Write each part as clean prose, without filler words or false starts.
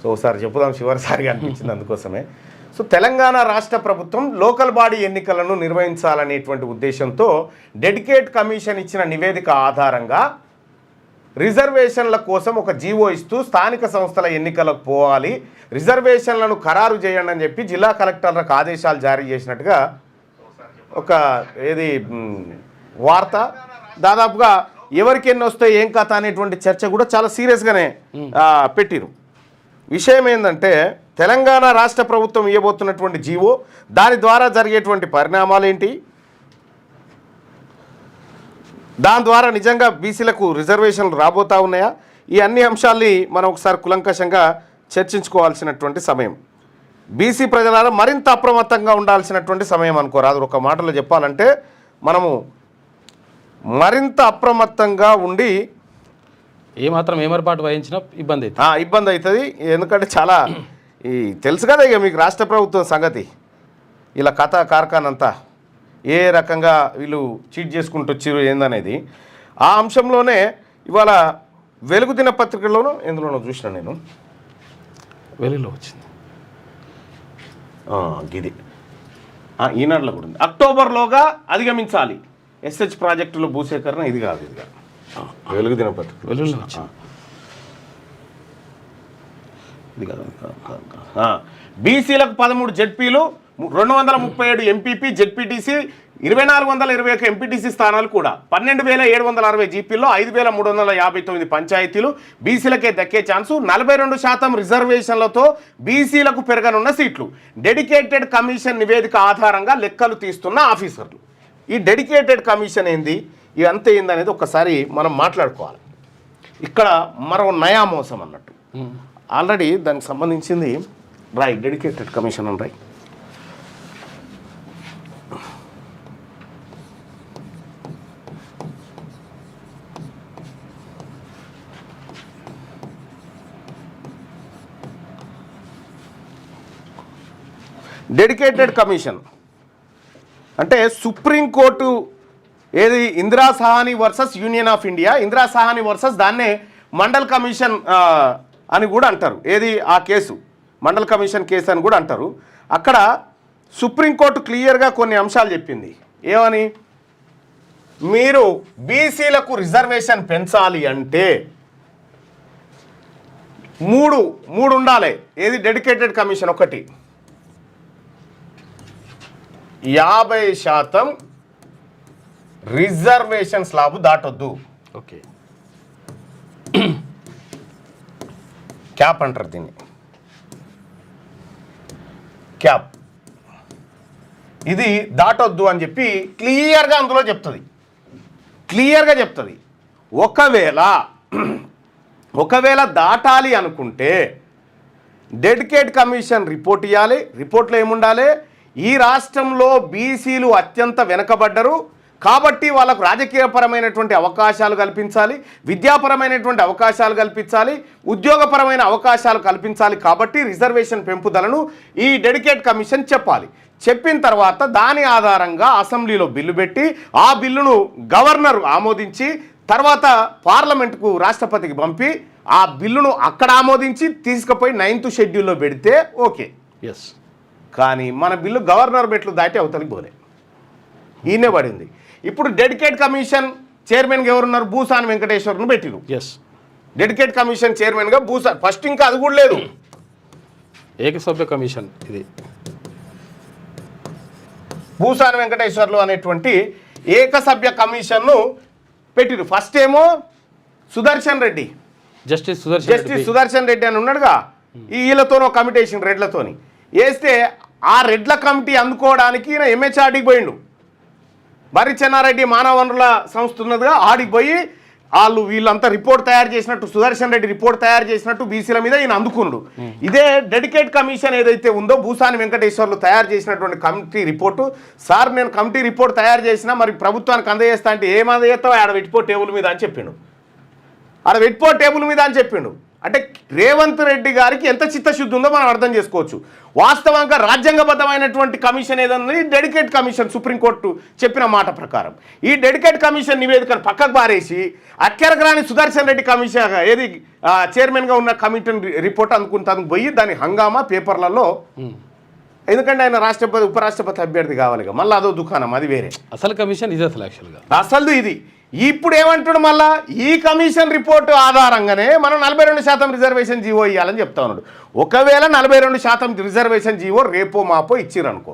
So ఒకసారి చెప్పుదాం చివరిసారిగా అనిపించింది అందుకోసమే. సో తెలంగాణ రాష్ట్ర ప్రభుత్వం లోకల్ బాడీ ఎన్నికలను నిర్వహించాలనేటువంటి ఉద్దేశంతో డెడికేట్ కమిషన్ ఇచ్చిన నివేదిక ఆధారంగా రిజర్వేషన్ల కోసం ఒక జీవో ఇస్తూ స్థానిక సంస్థల ఎన్నికలకు పోవాలి, రిజర్వేషన్లను ఖరారు చేయండి అని చెప్పి జిల్లా కలెక్టర్లకు ఆదేశాలు జారీ చేసినట్టుగా ఒక వార్త. దాదాపుగా ఎవరికి ఎన్ని వస్తాయి ఏం కథ అనేటువంటి చర్చ కూడా చాలా సీరియస్గానే పెట్టిరు. విషయం ఏంటంటే తెలంగాణ రాష్ట్ర ప్రభుత్వం ఇవ్వబోతున్నటువంటి జీవో, దాని ద్వారా జరిగేటువంటి పరిణామాలు ఏంటి, దాని ద్వారా నిజంగా బీసీలకు రిజర్వేషన్లు రాబోతా ఉన్నాయా, ఈ అన్ని అంశాల్ని మనం ఒకసారి కులంకషంగా చర్చించుకోవాల్సినటువంటి సమయం. బీసీ ప్రజలారా మరింత అప్రమత్తంగా ఉండాల్సినటువంటి సమయం అనుకోరాదు. ఒక మాటలో చెప్పాలంటే మనము మరింత అప్రమత్తంగా ఉండి ఏమాత్రం ఏమరపాటు వహించినా ఇబ్బంది అవుతుంది. ఎందుకంటే చాలా తెలుసు కదా ఇక మీకు రాష్ట్ర ప్రభుత్వం సంగతి, ఇలా కథ కార్ఖానంతా ఏ రకంగా వీళ్ళు చీట్ చేసుకుంటూ వచ్చారు ఏందనేది. ఆ అంశంలోనే ఇవాళ వెలుగు దినపత్రికలోనూ ఎందులోనో చూసిన నేను, వెలుగులో వచ్చింది ఇది ఈనాడులో కూడా ఉంది. అక్టోబర్లోగా అధిగమించాలి ఎస్హెచ్ ప్రాజెక్టులో భూసేకరణ. ఇది కాదు వెలుగు దినపత్రిక వెలుగులో ఇది కాదు. బీసీలకు 13 జెడ్పీలు, 237 ఎంపీపీ జెడ్పీటీసీ, 2421 ఎంపీటీసీ స్థానాలు కూడా, 12,760 జీపీల్లో 5,359 పంచాయతీలు బీసీలకే దక్కే ఛాన్సు, 42% రిజర్వేషన్లతో బీసీలకు పెరగనున్న సీట్లు, డెడికేటెడ్ కమిషన్ నివేదిక ఆధారంగా లెక్కలు తీస్తున్న ఆఫీసర్లు. ఈ డెడికేటెడ్ కమిషన్ ఏంది, ఇదంతా ఏందనేది ఒక్కసారి మనం మాట్లాడుకోవాలి. ఇక్కడ మరో నయా మోసం అన్నట్టు ఆల్రెడీ దానికి సంబంధించింది రాయ్, డెడికేటెడ్ కమిషన్ అని రాయ్. డెడికేటెడ్ కమిషన్ అంటే సుప్రీంకోర్టు ఏది Indira Sahani versus union of India, Indira Sahani versus దాన్నే మండల్ కమిషన్ అని కూడా అంటారు. ఏది ఆ కేసు మండల్ కమిషన్ కేసు అని కూడా అంటారు. అక్కడ సుప్రీంకోర్టు క్లియర్గా కొన్ని అంశాలు చెప్పింది. ఏమని, మీరు బీసీలకు రిజర్వేషన్ పెంచాలి అంటే మూడు ఉండాలి. ఏది డెడికేటెడ్ కమిషన్, ఒకటి 50% రిజర్వేషన్ స్లాబ్ దాటొద్దు. ఓకే, క్యాప్ అంటారు దీన్ని, క్యాప్. ఇది దాటొద్దు అని చెప్పి క్లియర్గా అందులో చెప్తుంది, క్లియర్గా చెప్తుంది. ఒకవేళ దాటాలి అనుకుంటే డెడికేట్ కమిషన్ రిపోర్ట్ ఇవ్వాలి. రిపోర్ట్లో ఏముండాలి, ఈ రాష్ట్రంలో బీసీలు అత్యంత వెనుకబడ్డరు కాబట్టి వాళ్ళకు రాజకీయపరమైనటువంటి అవకాశాలు కల్పించాలి, విద్యాపరమైనటువంటి అవకాశాలు కల్పించాలి, ఉద్యోగపరమైన అవకాశాలు కల్పించాలి. కాబట్టి రిజర్వేషన్ పెంపుదలను ఈ డెడికేట్ కమిషన్ చెప్పాలి. చెప్పిన తర్వాత దాని ఆధారంగా అసెంబ్లీలో బిల్లు పెట్టి ఆ బిల్లును గవర్నర్ ఆమోదించి తర్వాత పార్లమెంటుకు రాష్ట్రపతికి పంపి ఆ బిల్లును అక్కడ ఆమోదించి తీసుకుపోయి 9th షెడ్యూల్లో పెడితే ఓకే. ఎస్, కానీ మన బిల్లు గవర్నర్ మెట్లు దాటి అవతలికి పోలే, ఈయనే పడింది. ఇప్పుడు డెడికేట్ కమిషన్ చైర్మన్గా ఎవరున్నారు, భూసాని వెంకటేశ్వర్ను పెట్టిరు. ఎస్, డెడికేట్ కమిషన్ చైర్మన్గా భూసాని, ఫస్ట్ ఇంకా అది కూడా లేదు, ఏకసభ్య కమిషన్. ఇది భూసాని వెంకటేశ్వర్లు అనేటువంటి ఏకసభ్య కమిషన్ను పెట్టిరు. ఫస్ట్ ఏమో సుదర్శన్ రెడ్డి, జస్టిస్ సుదర్శన్ రెడ్డి అని ఉన్నాడుగా, వీళ్ళతోనో కమిటీ వేసిండు, రెడ్లతోని వేస్తే ఆ రెడ్ల కమిటీ అందుకోవడానికి ఈయన ఎంహెచ్ఆర్డీకి పోయిండు. బరి చెన్నారెడ్డి మానవ వనరుల సంస్థ ఉన్నదిగా, ఆడికి పోయి వీళ్ళంతా రిపోర్ట్ తయారు చేసినట్టు, సుదర్శన్ రెడ్డి రిపోర్ట్ తయారు చేసినట్టు బీసీల మీద ఈయన అందుకున్నాడు. ఇదే డెడికేట్ కమిషన్ ఏదైతే ఉందో భూసాని వెంకటేశ్వర్లు తయారు చేసినటువంటి కమిటీ రిపోర్టు, సార్ నేను కమిటీ రిపోర్ట్ తయారు చేసినా మరి ప్రభుత్వానికి అందజేస్తా అంటే ఏం అందజేస్తావు, ఆడ పెట్టిపో టేబుల్ మీద అని చెప్పిండు. ఆడ పెట్టుకో టేబుల్ మీద అని చెప్పిండు. అంటే రేవంత్ రెడ్డి గారికి ఎంత చిత్తశుద్ధి ఉందో మనం అర్థం చేసుకోవచ్చు. వాస్తవంగా రాజ్యాంగబద్ధమైనటువంటి కమిషన్ ఏదన్నది డెడికేట్ కమిషన్, సుప్రీంకోర్టు చెప్పిన మాట ప్రకారం. ఈ డెడికేట్ కమిషన్ నివేదికను పక్కకు పారేసి అక్కరకరాని సుదర్శన్ రెడ్డి కమిషన్ ఏది చైర్మన్గా ఉన్న కమిషన్ రిపోర్ట్ అందుకుంటానికి పోయి దాని హంగామా పేపర్లలో, ఎందుకంటే ఆయన రాష్ట్రపతి ఉపరాష్ట్రపతి అభ్యర్థి కావాలి, మళ్ళీ అదో దుకాణం, అది వేరే. అసలు కమిషన్ ఇది అసలు యాక్చువల్గా అసలు ఇది. ఇప్పుడు ఏమంటాడు మళ్ళా, ఈ కమిషన్ రిపోర్టు ఆధారంగానే మనం 42% రిజర్వేషన్ జీవో ఇవ్వాలని చెప్తా ఉన్నాడు. ఒకవేళ 42% రిజర్వేషన్ జీవో రేపో మాపో ఇచ్చిరనుకో,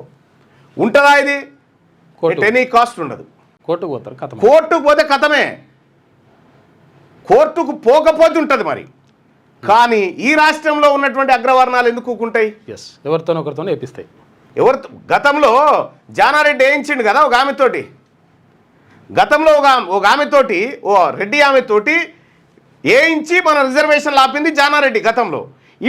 ఉంటుందా ఇది? ఎనీ కాస్ట్ ఉండదు. కోర్టుకు పోతారు, కథ. కోర్టుకు పోతే కథమే, కోర్టుకు పోకపోతే ఉంటుంది మరి. కానీ ఈ రాష్ట్రంలో ఉన్నటువంటి అగ్రవర్ణాలు ఎందుకు కూకుంటాయి? ఎస్, ఎవరితోనో ఒకరితోనో వేపిస్తాయి. ఎవరితో? గతంలో జానారెడ్డి వేయించిండు కదా ఒక ఆమెతోటి, గతంలో ఒక ఆమెతోటి, ఓ రెడ్డి ఆమెతోటి వేయించి మన రిజర్వేషన్లు ఆపింది జానారెడ్డి గతంలో.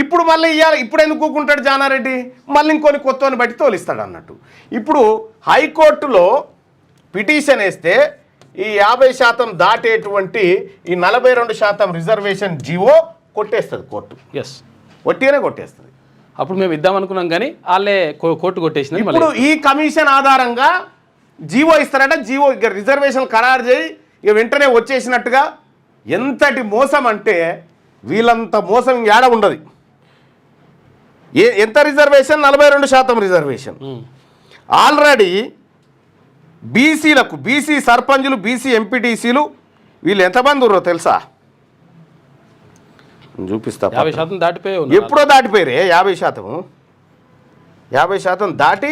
ఇప్పుడు మళ్ళీ ఇవ్వాలి, ఇప్పుడు ఎందుకు కూకుంటాడు జానారెడ్డి? మళ్ళీ ఇంకొని కొత్తని బట్టి తోలిస్తాడు అన్నట్టు. ఇప్పుడు హైకోర్టులో పిటిషన్ వేస్తే ఈ 50% దాటేటువంటి ఈ 42% రిజర్వేషన్ జీవో కొట్టేస్తుంది కోర్టు. ఎస్, వట్టిగానే కొట్టేస్తుంది. అప్పుడు మేము ఇద్దామనుకున్నాం కానీ వాళ్ళే కోర్టు కొట్టేసింది. ఇప్పుడు ఈ కమిషన్ ఆధారంగా జీవో ఇస్తారట. జీవో ఇక రిజర్వేషన్ ఖరారు చేయి, ఇక వెంటనే వచ్చేసినట్టుగా. ఎంతటి మోసం అంటే వీళ్ళంత మోసం ఏడ ఉండదు. ఎంత రిజర్వేషన్? 42% రిజర్వేషన్. ఆల్రెడీ బీసీలకు, బీసీ సర్పంచులు, బీసీ ఎంపీటీసీలు వీళ్ళు ఎంతమంది ఉన్నారో తెలుసా? చూపిస్తా. 50% దాటిపోయి ఎప్పుడో దాటిపోయారే 50% దాటి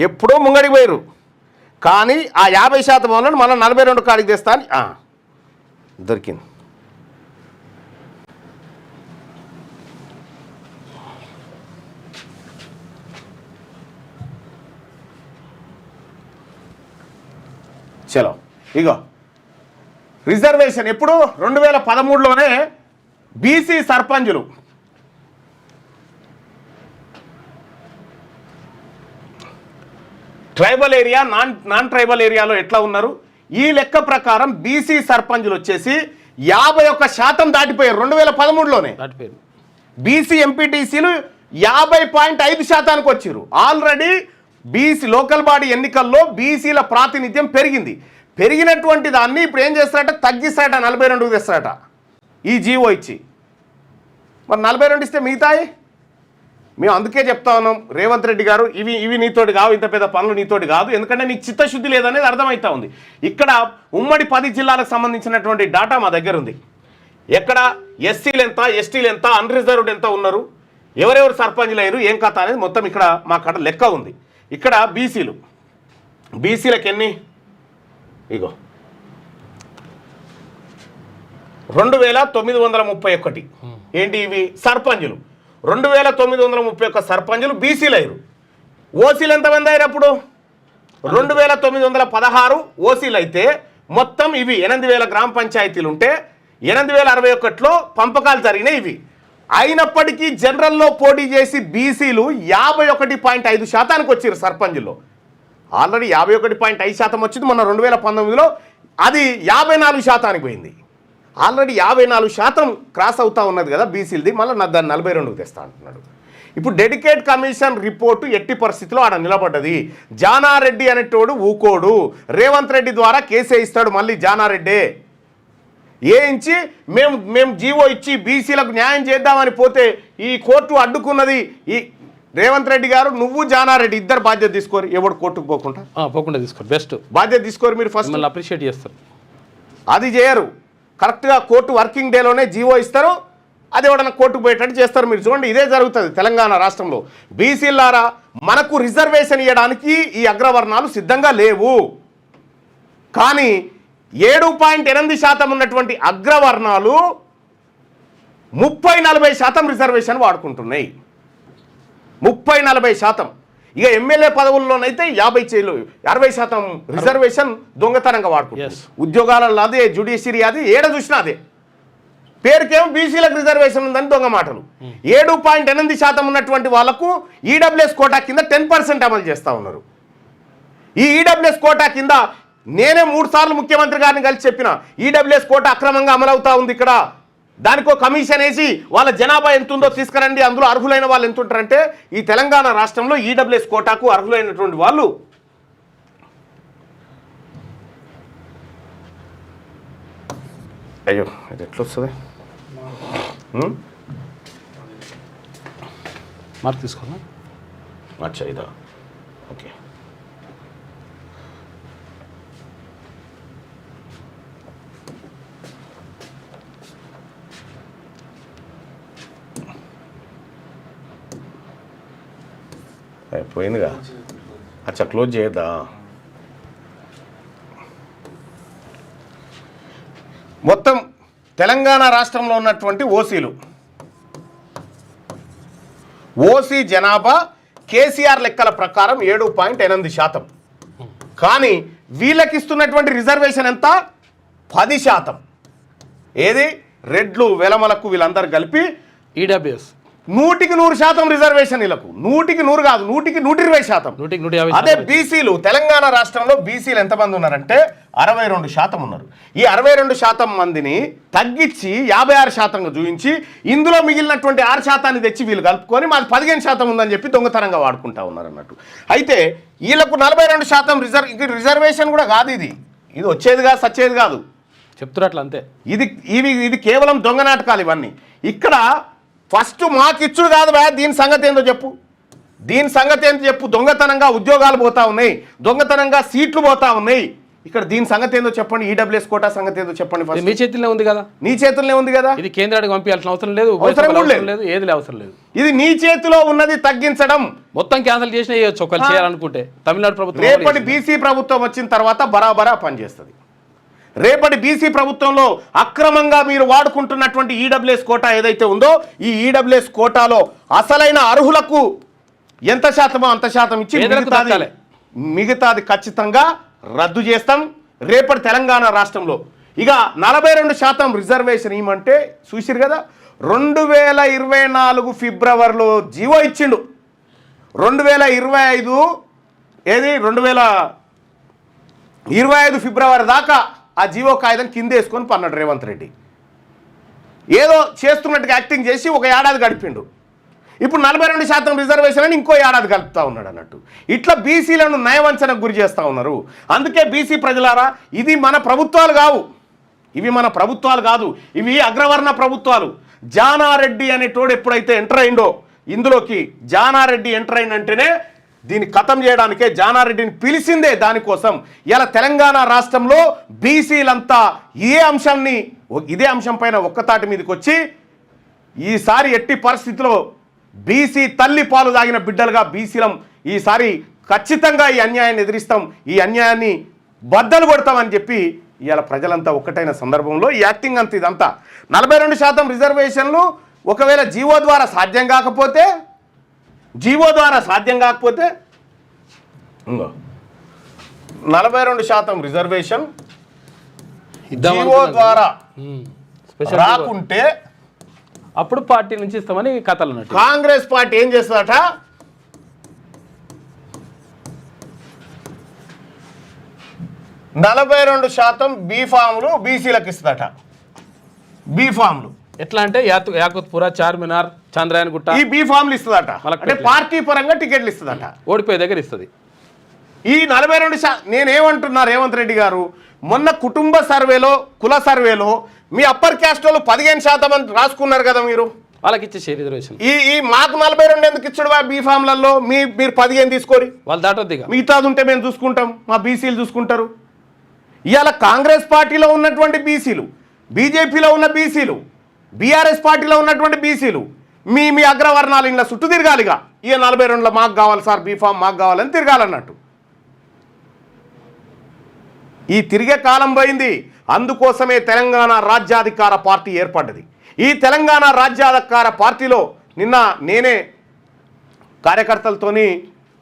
ఎప్పుడో ముంగడికి పోయారు. కానీ ఆ 50% వాళ్ళని మనం 42 కాడికి తెస్తా అని దొరికింది. చలో ఇగో రిజర్వేషన్ ఎప్పుడు 2013లోనే బీసీ సర్పంచులు ట్రైబల్ ఏరియా, నాన్ ట్రైబల్ ఏరియాలో ఎట్లా ఉన్నారు? ఈ లెక్క ప్రకారం బీసీ సర్పంచులు వచ్చేసి 51% దాటిపోయారు 2013లోనే. బీసీ ఎంపీటీసీలు 50.5% వచ్చారు. ఆల్రెడీ బీసీ లోకల్ బాడీ ఎన్నికల్లో బీసీల ప్రాతినిధ్యం పెరిగింది. పెరిగినటువంటి దాన్ని ఇప్పుడు ఏం చేస్తారట? తగ్గిస్తారట, 42కి తెస్తారట ఈ జీవో ఇచ్చి. మరి 42 ఇస్తే మిగతాయి మేము అందుకే చెప్తా ఉన్నాం, రేవంత్ రెడ్డి గారు ఇవి నీతోటి కావు, ఇంత పెద్ద పనులు నీతోటి కాదు, ఎందుకంటే నీకు చిత్తశుద్ధి లేదనేది అర్థమవుతా ఉంది. ఇక్కడ ఉమ్మడి 10 జిల్లాలకు సంబంధించినటువంటి డాటా మా దగ్గర ఉంది. ఎక్కడ ఎస్సీలు ఎంత, ఎస్టీలు ఎంత, అన్రిజర్వ్డ్ ఎంత ఉన్నారు, ఎవరెవరు సర్పంచ్లు అయ్యారు, ఏం కథ అనేది మొత్తం ఇక్కడ మా కాడ లెక్క ఉంది. ఇక్కడ బీసీలకు ఎన్ని? ఇగో 2931. ఏంటి ఇవి? సర్పంచులు 2931 సర్పంచులు బీసీలు అయ్యారు. ఓసీలు ఎంతమంది అయ్యారు అప్పుడు? 2916 ఓసీలు అయితే మొత్తం ఇవి 8000 గ్రామ పంచాయతీలు ఉంటే 8061లో పంపకాలు జరిగినాయి ఇవి. అయినప్పటికీ జనరల్లో పోటీ చేసి బీసీలు 51.5% వచ్చారు సర్పంచుల్లో. ఆల్రెడీ 51.5% వచ్చింది మొన్న 2019లో, అది 54% పోయింది. ఆల్రెడీ 54% క్రాస్ అవుతా ఉన్నది కదా బీసీలది, మళ్ళీ దాన్ని 42కి తెస్తా అంటున్నాడు. ఇప్పుడు డెడికేట్ కమిషన్ రిపోర్టు ఎట్టి పరిస్థితిలో ఆడ నిలబడ్డది. జానారెడ్డి అనేటోడు ఊకోడు, రేవంత్ రెడ్డి ద్వారా కేసే ఇస్తాడు. మళ్ళీ జానారెడ్డే వేయించి మేము జీవో ఇచ్చి బీసీలకు న్యాయం చేద్దామని పోతే ఈ కోర్టు అడ్డుకున్నది. ఈ రేవంత్ రెడ్డి గారు, నువ్వు జానారెడ్డి ఇద్దరు బాధ్యత తీసుకోరు, ఎవడు కోర్టుకు పోకుండా తీసుకోరు, బెస్ట్ బాధ్యత తీసుకోరు. మీరు ఫస్ట్ అప్రిషియేట్ చేస్తారు, అది చేయరు. కరెక్ట్గా కోర్టు వర్కింగ్ డేలోనే జీవో ఇస్తారు, అది ఎవడన్నా కోర్టుకు పోయేటట్టు చేస్తారు. మీరు చూడండి, ఇదే జరుగుతుంది తెలంగాణ రాష్ట్రంలో. బీసీలారా, మనకు రిజర్వేషన్ ఇవ్వడానికి ఈ అగ్రవర్ణాలు సిద్ధంగా లేవు. కానీ 7.8% ఉన్నటువంటి అగ్రవర్ణాలు 30-40% రిజర్వేషన్ వాడుకుంటున్నాయి. 30-40%. ఇక ఎమ్మెల్యే పదవుల్లోనైతే 60% రిజర్వేషన్ దొంగతనంగా వాడుకుంటారు. ఉద్యోగాలలో అదే, జ్యుడిషియరీ అది, ఏడ చూసినా అదే. పేరుకేమో బీసీలకు రిజర్వేషన్ ఉందని దొంగ మాటలు. 7.8% ఉన్నటువంటి వాళ్లకు ఈడబ్ల్యూఎస్ కోటా కింద 10% అమలు చేస్తూ ఉన్నారు. ఈ ఈడబ్ల్యూఎస్ కోటా కింద నేనే 3 సార్లు ముఖ్యమంత్రి గారిని కలిసి చెప్పిన, ఈడబ్ల్యూఎస్ కోటా అక్రమంగా అమలవుతా ఉంది ఇక్కడ, దానికో కమిషన్ వేసి వాళ్ళ జనాభా ఎంత ఉందో తీసుకురండి, అందులో అర్హులైన వాళ్ళు ఎంత ఉంటారంటే ఈ తెలంగాణ రాష్ట్రంలో ఈడబ్ల్యూఎస్ కోటాకు అర్హులైనటువంటి వాళ్ళు అయ్యో ఇది ఎట్లా వస్తుంది మార్క్ తీసుకున్నా అచ్చా ఇదా ఓకే. పోయిందిగా అచ్చా క్లోజ్ చేయద్దా. మొత్తం తెలంగాణ రాష్ట్రంలో ఉన్నటువంటి ఓసీ జనాభా కేసీఆర్ లెక్కల ప్రకారం 7.8%. కానీ వీళ్ళకి ఇస్తున్నటువంటి రిజర్వేషన్ ఎంత? 10%. ఏది రెడ్లు వెలమలకు వీళ్ళందరూ కలిపి ఈడబ్ల్యూఎస్ 100% రిజర్వేషన్ వీళ్ళకు. 100% కాదు, 120%. 150. అదే బీసీలు తెలంగాణ రాష్ట్రంలో బీసీలు ఎంతమంది ఉన్నారంటే 62% ఉన్నారు. ఈ 62% మందిని తగ్గించి 56%గా చూపించి ఇందులో మిగిలినటువంటి 6% తెచ్చి వీళ్ళు కలుపుకొని మాది 15% ఉందని చెప్పి దొంగతనంగా వాడుకుంటా ఉన్నారు అన్నట్టు. అయితే వీళ్ళకు 42% రిజర్వేషన్ కూడా కాదు, ఇది వచ్చేది కాదు, సచ్చేది కాదు, చెప్తున్నట్లు అంతే. ఇది కేవలం దొంగ నాటకాలు ఇవన్నీ. ఇక్కడ ఫస్ట్ మాకిచ్చుడు కాదు బా, దీని సంగతి ఏందో చెప్పు. దొంగతనంగా ఉద్యోగాలు పోతా ఉన్నాయి, దొంగతనంగా సీట్లు పోతా ఉన్నాయి. ఇక్కడ దీని సంగతి ఏందో చెప్పండి. ఈడబ్ల్యూఎస్ కోటా సంగతి ఏందో చెప్పండి. ఫస్ట్ మీ చేతిలో ఉంది కదా, నీ చేతుల్లో ఉంది కదా. ఇది కేంద్రానికి పంపించాల్సిన అవసరం లేదు, ఏది అవసరం లేదు. ఇది నీ చేతిలో ఉన్నది తగ్గించడం. మొత్తం క్యాన్సిల్ చేసినా చేయొచ్చు ఒకళ్ళు చేయాలనుకుంటే. తమిళనాడు ప్రభుత్వం రేపటి బీసీ ప్రభుత్వం వచ్చిన తర్వాత బరాబరా పనిచేస్తుంది. రేపటి బీసీ ప్రభుత్వంలో అక్రమంగా మీరు వాడుకుంటున్నటువంటి ఈడబ్ల్యూఎస్ కోటా ఏదైతే ఉందో ఈ ఈడబ్ల్యూఎస్ కోటాలో అసలైన అర్హులకు ఎంత శాతమో అంత శాతం ఇచ్చి మిగతాది ఖచ్చితంగా రద్దు చేస్తాం. రేపటి తెలంగాణ రాష్ట్రంలో ఇక 42% రిజర్వేషన్ ఇవ్వమంటే చూసిరు కదా. 2024 ఫిబ్రవరిలో జీవో ఇచ్చిండు. 2025 ఏది 2025 ఫిబ్రవరి దాకా ఆ జీవో కాగితం కింద వేసుకొని పన్నాడు రేవంత్ రెడ్డి. ఏదో చేస్తున్నట్టుగా యాక్టింగ్ చేసి ఒక ఏడాది గడిపిండు. ఇప్పుడు 42% రిజర్వేషన్ అని ఇంకో ఏడాది కలుపుతా ఉన్నాడు అన్నట్టు. ఇట్లా బీసీలను నయవంచనకు గురి చేస్తూ ఉన్నారు. అందుకే బీసీ ప్రజలారా, ఇది మన ప్రభుత్వాలు కావు, ఇవి అగ్రవర్ణ ప్రభుత్వాలు. జానారెడ్డి అనేటోడు ఎప్పుడైతే ఎంటర్ అయిండో ఇందులోకి, జానారెడ్డి ఎంటర్ అయినంటేనే దీన్ని ఖతం చేయడానికే జానారెడ్డిని పిలిచిందే దానికోసం. ఇలా తెలంగాణ రాష్ట్రంలో బీసీలంతా ఇదే అంశం పైన ఒక్కతాటి మీదకి వచ్చి ఈసారి ఎట్టి పరిస్థితిలో బీసీ తల్లి పాలు తాగిన బిడ్డలుగా బీసీలం ఈసారి ఖచ్చితంగా ఈ అన్యాయాన్ని ఎదిరిస్తాం, ఈ అన్యాయాన్ని బద్దలు కొడతామని చెప్పి ఇవాళ ప్రజలంతా ఒక్కటైన సందర్భంలో ఈ యాక్టింగ్ అంత ఇదంతా. 42% రిజర్వేషన్లు ఒకవేళ జీవో ద్వారా సాధ్యం కాకపోతే 42% రిజర్వేషన్ జీవో ద్వారా రాకుంటే అప్పుడు పార్టీ నుంచి ఇస్తామని కథలు ఉన్నట్టు. కాంగ్రెస్ పార్టీ ఏం చేస్తుందట, 42% బీఫామ్లు బీసీలకు ఇస్తుందట. బీఫామ్లు ఎట్లా అంటే యాకుత్పుర, చార్మినార్, చంద్రాయన్ గుట్ట ఈ బీఫామ్లు ఇస్తుందట. అంటే పార్టీ పరంగా టికెట్లు ఇస్తుందట, ఓడిపోయే దగ్గర ఇస్తుంది. ఈ 42% నేనేమంటున్నా రేవంత్ రెడ్డి గారు, మొన్న కుటుంబ సర్వేలో, కుల సర్వేలో మీ అప్పర్ క్యాస్ట్ వాళ్ళు 15% రాసుకున్నారు కదా, మీరు వాళ్ళకి ఇచ్చే రిజర్వేషన్. ఈ మాకు 42 ఎందుకు ఇచ్చాడు బీఫామ్లలో? మీరు 15 తీసుకోరి, వాళ్ళు దాటొద్ది. మిగతాది ఉంటే మేము చూసుకుంటాం, మా బీసీలు చూసుకుంటారు. ఇవాళ కాంగ్రెస్ పార్టీలో ఉన్నటువంటి బీసీలు, బీజేపీలో ఉన్న బీసీలు, బీఆర్ఎస్ పార్టీలో ఉన్నటువంటి బీసీలు మీ అగ్రవర్ణాలు ఇలా చుట్టూ తిరగాలిగా. ఇక 42లో మాకు కావాలి సార్ బీఫామ్, మాకు కావాలని తిరగాలన్నట్టు. ఈ తిరిగే కాలం పోయింది. అందుకోసమే తెలంగాణ రాజ్యాధికార పార్టీ ఏర్పడ్డది. ఈ తెలంగాణ రాజ్యాధికార పార్టీలో నిన్న నేనే కార్యకర్తలతోని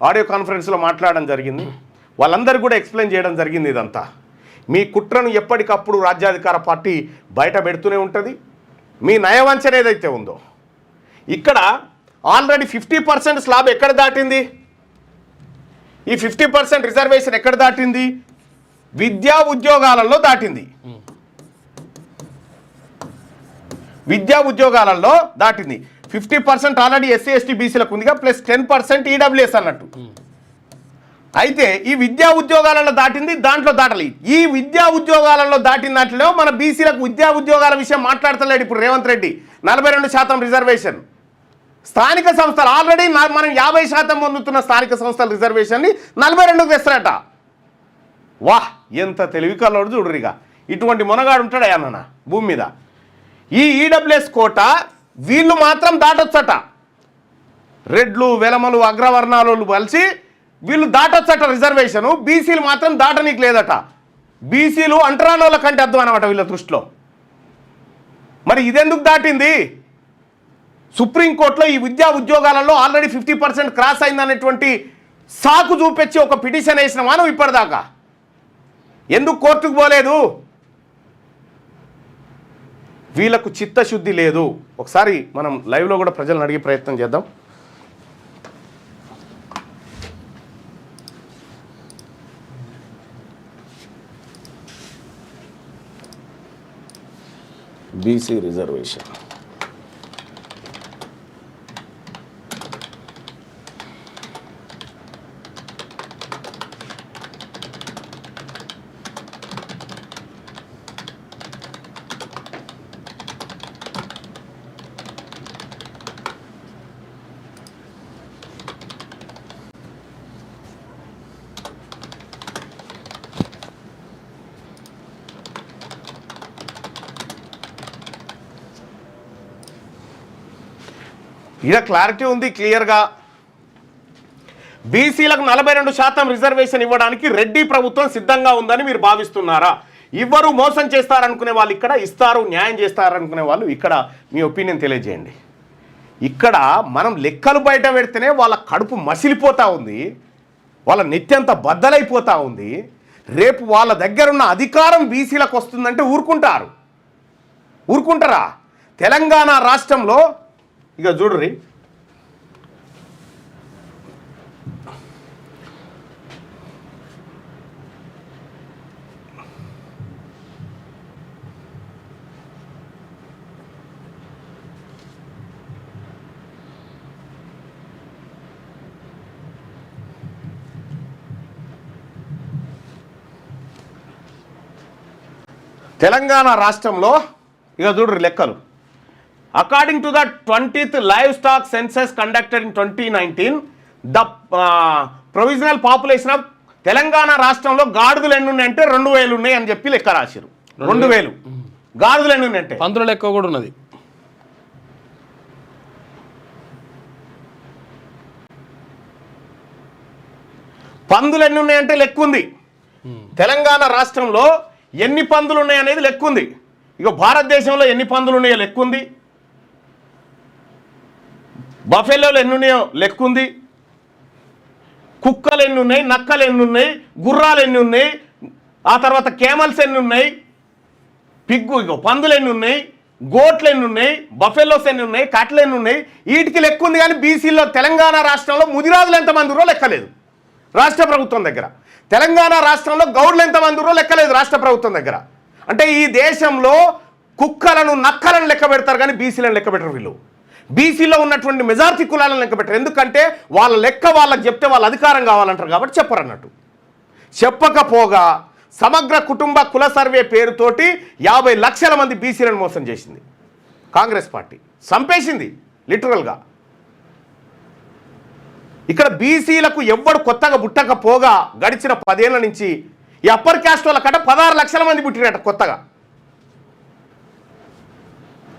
ఆడియో కాన్ఫరెన్స్లో మాట్లాడడం జరిగింది. వాళ్ళందరూ కూడా ఎక్స్ప్లెయిన్ చేయడం జరిగింది. ఇదంతా మీ కుట్రను ఎప్పటికప్పుడు రాజ్యాధికార పార్టీ బయట పెడుతూనే ఉంటుంది. మీ నయవంచన ఏదైతే ఉందో ఇక్కడ ఆల్రెడీ 50% స్లాబ్ ఎక్కడ దాటింది? ఈ 50% రిజర్వేషన్ ఎక్కడ దాటింది? విద్యా ఉద్యోగాలలో దాటింది. విద్యా ఉద్యోగాలలో దాటింది. 50% ఆల్రెడీ ఎస్సీ ఎస్టీ బీసీలకు ఉందిగా, ప్లస్ 10% ఈడబ్ల్యూఎస్ అన్నట్టు. అయితే ఈ విద్యా ఉద్యోగాలలో దాటింది, దాంట్లో దాటలి. ఈ విద్యా ఉద్యోగాలలో దాటిన దాంట్లో మన బీసీలకు విద్యా ఉద్యోగాల విషయం మాట్లాడతలేడు ఇప్పుడు రేవంత్ రెడ్డి. 42% రిజర్వేషన్. స్థానిక సంస్థలు ఆల్రెడీ మనం 50% పొందుతున్న స్థానిక సంస్థల రిజర్వేషన్ని 42కు తెస్తారట. వాహ్, ఎంత తెలివి కల్లోడు చూడరిగా. ఇటువంటి మొనగాడు ఉంటాడా అన్న భూమి మీద. ఈ ఈడబ్ల్యూఎస్ కోట వీళ్ళు మాత్రం దాటొచ్చట. రెడ్లు, వెలమలు, అగ్రవర్ణాలు కలిసి వీళ్ళు దాటొచ్చట రిజర్వేషను. బీసీలు మాత్రం దాటనీకి లేదట. బీసీలు అంటరానోళ్ళ కంటే అర్థం అనమాట వీళ్ళ దృష్టిలో. మరి ఇదెందుకు దాటింది? సుప్రీంకోర్టులో ఈ విద్యా ఉద్యోగాలలో ఆల్రెడీ 50% క్రాస్ అయిందనేటువంటి సాకు చూపించి ఒక పిటిషన్ వేసిన మనం ఇప్పటిదాకా ఎందుకు కోర్టుకు పోలేదు? వీళ్ళకు చిత్తశుద్ధి లేదు. ఒకసారి మనం లైవ్లో కూడా ప్రజలను అడిగే ప్రయత్నం చేద్దాం. బీసీ రిజర్వేషన్ ఇక్కడ క్లారిటీ ఉంది క్లియర్గా. బీసీలకు 42% రిజర్వేషన్ ఇవ్వడానికి రెడ్డి ప్రభుత్వం సిద్ధంగా ఉందని మీరు భావిస్తున్నారా? ఇవ్వరు, మోసం చేస్తారనుకునే వాళ్ళు ఇక్కడ ఇస్తారు, న్యాయం చేస్తారనుకునే వాళ్ళు ఇక్కడ మీ ఒపీనియన్ తెలియజేయండి. ఇక్కడ మనం లెక్కలు బయట పెడితేనే వాళ్ళ కడుపు మసిలిపోతూ ఉంది, వాళ్ళ నిత్యంత బద్దలైపోతూ ఉంది. రేపు వాళ్ళ దగ్గర ఉన్న అధికారం బీసీలకు వస్తుందంటే ఊరుకుంటారా? తెలంగాణ రాష్ట్రంలో ఇక చూడుర్రి, తెలంగాణ రాష్ట్రంలో ఇక చూడుర్రి లెక్కలు. According to the 20th livestock census conducted in 2019, the provisional population of Telangana రాష్ట్రంలో గాడిదలు ఎన్ని ఉన్నాయంటే 2000 ఉన్నాయి అని చెప్పి లెక్క రాశారు. 2000 గాడిదలు ఎన్ని ఉన్నాయంటే పందుల లెక్క కూడా ఉన్నది. పందులు ఎన్ని ఉన్నాయంటే లెక్క ఉంది. తెలంగాణ రాష్ట్రంలో ఎన్ని పందులు ఉన్నాయి అనేది లెక్క ఉంది. ఇక భారతదేశంలో ఎన్ని పందులు ఉన్నాయో లెక్క ఉంది. బఫెలోలు ఎన్ని ఉన్నాయో లెక్క ఉంది. కుక్కలు ఎన్ని ఉన్నాయి, నక్కలు ఎన్ని ఉన్నాయి, గుర్రాలు ఎన్ని ఉన్నాయి, ఆ తర్వాత కేమల్స్ ఎన్ని ఉన్నాయి, పందులు ఎన్ని ఉన్నాయి, గోట్లు ఎన్ని ఉన్నాయి, బఫెలోస్ ఎన్ని ఉన్నాయి, కట్లు ఎన్ని ఉన్నాయి, వీటికి లెక్క ఉంది. కానీ బీసీలో తెలంగాణ రాష్ట్రంలో ముదిరాజులు ఎంతమంది ఉన్నారో లెక్కలేదు రాష్ట్ర ప్రభుత్వం దగ్గర. తెలంగాణ రాష్ట్రంలో గౌడ్లు ఎంతమంది ఉన్నారో లెక్కలేదు రాష్ట్ర ప్రభుత్వం దగ్గర. అంటే ఈ దేశంలో కుక్కలను, నక్కలను లెక్క పెడతారు కానీ బీసీలను లెక్క పెట్టరు. వీళ్ళు బీసీలో ఉన్నటువంటి మెజారిటీ కులాలను లెక్క పెట్టరు. ఎందుకంటే వాళ్ళ లెక్క వాళ్ళకి చెప్తే వాళ్ళ అధికారం కావాలంటారు కాబట్టి చెప్పరు అన్నట్టు. చెప్పకపోగా సమగ్ర కుటుంబ కుల సర్వే పేరుతోటి 50 లక్షల మంది బీసీలను మోసం చేసింది కాంగ్రెస్ పార్టీ, చంపేసింది లిటరల్గా. ఇక్కడ బీసీలకు ఎవ్వడు కొత్తగా పుట్టకపోగా గడిచిన 10 ఏళ్ల నుంచి ఈ అప్పర్ క్యాస్ట్ వాళ్ళ కట 16 లక్షల మంది పుట్టినట్టు కొత్తగా.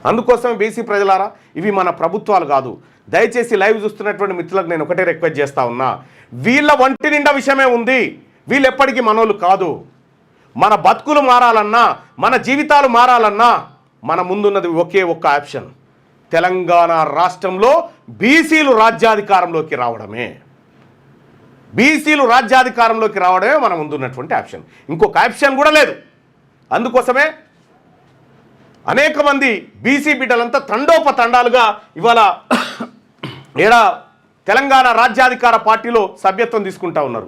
అందుకోసం బీసీ ప్రజలారా, ఇవి మన ప్రభుత్వాలు కాదు. దయచేసి లైవ్ చూస్తున్నటువంటి మిత్రులకు నేను ఒకటే రిక్వెస్ట్ చేస్తా ఉన్నా, వీళ్ళ ఒంటి నిండా విషయమే ఉంది. వీళ్ళు ఎప్పటికీ మనోళ్ళు కాదు. మన బతుకులు మారాలన్నా, మన జీవితాలు మారాలన్నా మన ముందున్నది ఒకే ఒక్క ఆప్షన్, తెలంగాణ రాష్ట్రంలో బీసీలు రాజ్యాధికారంలోకి రావడమే. బీసీలు రాజ్యాధికారంలోకి రావడమే మన ముందున్నటువంటి ఆప్షన్. ఇంకొక ఆప్షన్ కూడా లేదు. అందుకోసమే అనేక మంది బీసీ బిడ్డలంతా తండోపతండాలుగా ఇవాళ తెలంగాణ రాజ్యాధికార పార్టీలో సభ్యత్వం తీసుకుంటా ఉన్నారు.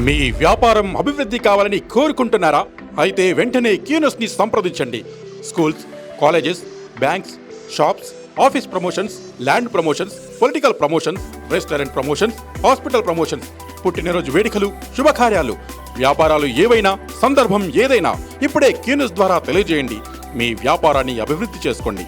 మీ వ్యాపారం అభివృద్ధి కావాలని కోరుకుంటున్నారా? అయితే వెంటనే క్యూనస్ని సంప్రదించండి. Schools, colleges, banks, shops, office promotions, land promotions, political promotions, restaurant promotions, hospital promotions, పుట్టినరోజు వేడుకలు, శుభకార్యాలు, వ్యాపారాలు ఏవైనా, సందర్భం ఏదైనా ఇప్పుడే క్యూన్యూస్ ద్వారా తెలియజేయండి. మీ వ్యాపారాన్ని అభివృద్ధి చేసుకోండి.